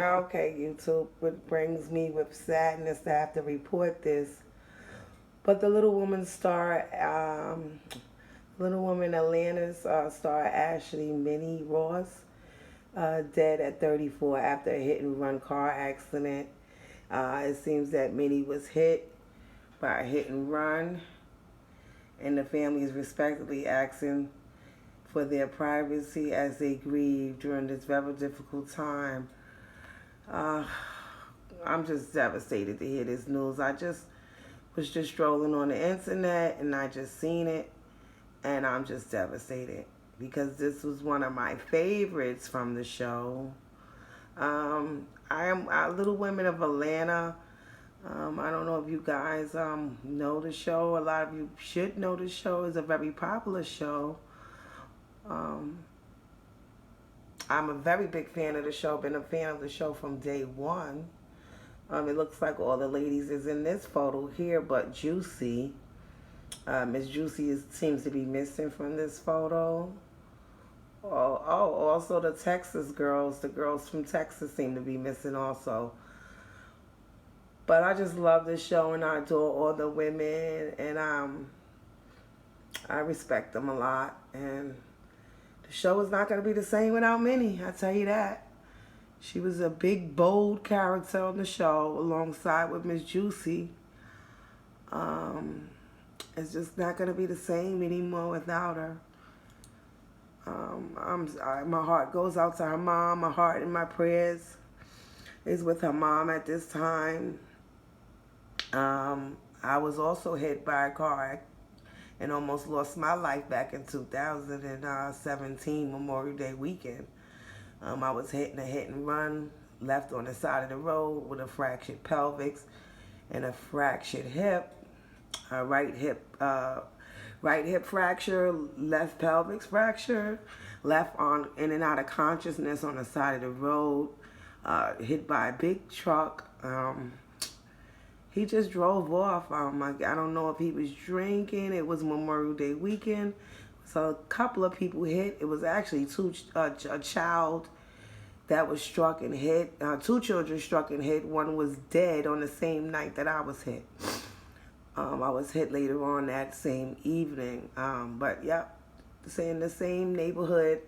Okay, YouTube, it brings me with sadness to have to report this. But the Little Woman star, Little Woman Atlanta's star Ashley Minnie Ross, dead at 34 after a hit and run car accident. It seems that Minnie was hit by a hit and run, and the family is respectfully asking for their privacy as they grieve during this very difficult time. Uh, I'm just devastated to hear this news. I just was just strolling on the internet and I just seen it, and I'm just devastated because this was one of my favorites from the show. I am Little Women of Atlanta. I don't know if you guys know the show. A lot of you should know the show. It's a very popular show. Um, I'm a very big fan of the show. Been a fan of the show from day one. It looks like all the ladies is in this photo here, but Juicy. Miss Juicy seems to be missing from this photo. Also the Texas girls. The girls from Texas seem to be missing also. But I just love this show and I adore all the women, and I respect them a lot. And the show is not going to be the same without Minnie, I tell you that. She was a big, bold character on the show alongside with Miss Juicy. It's just not going to be the same anymore without her. My heart goes out to her mom. My heart and my prayers is with her mom at this time. I was also hit by a car and almost lost my life back in 2017 Memorial Day weekend. I was hit in a hit and run, left on the side of the road with a fractured pelvis and a fractured hip, right hip fracture, left pelvis fracture, left on in and out of consciousness on the side of the road, hit by a big truck. He just drove off. I don't know if he was drinking. It was Memorial Day weekend. So a couple of people hit. It was actually a child that was struck and hit. Two children struck and hit. One was dead on the same night that I was hit. I was hit later on that same evening. But yep, in the same neighborhood,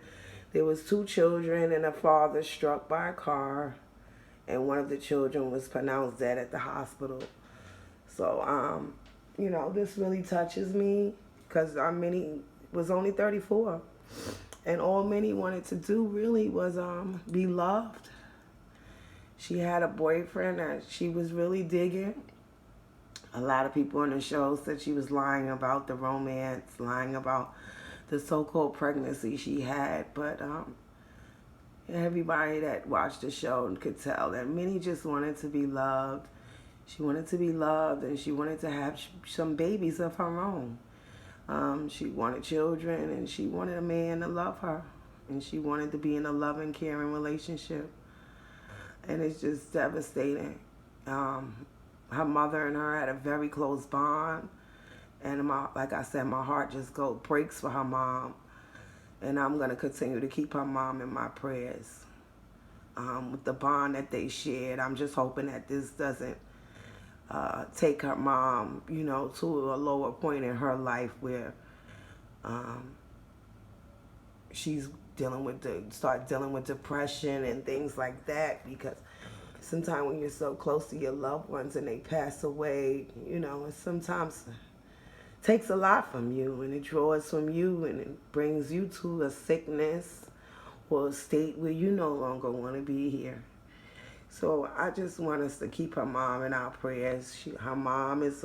there was two children and a father struck by a car, and one of the children was pronounced dead at the hospital. So, this really touches me because Minnie was only 34, and all Minnie wanted to do really was be loved. She had a boyfriend that she was really digging. A lot of people on the show said she was lying about the romance, lying about the so-called pregnancy she had, but everybody that watched the show could tell that Minnie just wanted to be loved. She wanted to be loved, and she wanted to have some babies of her own. She wanted children, and she wanted a man to love her, and she wanted to be in a loving, caring relationship. And it's just devastating. Her mother and her had a very close bond, and like I said, my heart just breaks for her mom. And I'm going to continue to keep her mom in my prayers. With the bond that they shared, I'm just hoping that this doesn't take her mom, to a lower point in her life where she's start dealing with depression and things like that. Because sometimes when you're so close to your loved ones and they pass away, it sometimes takes a lot from you, and it draws from you, and it brings you to a sickness or a state where you no longer want to be here. So I just want us to keep her mom in our prayers. Her mom is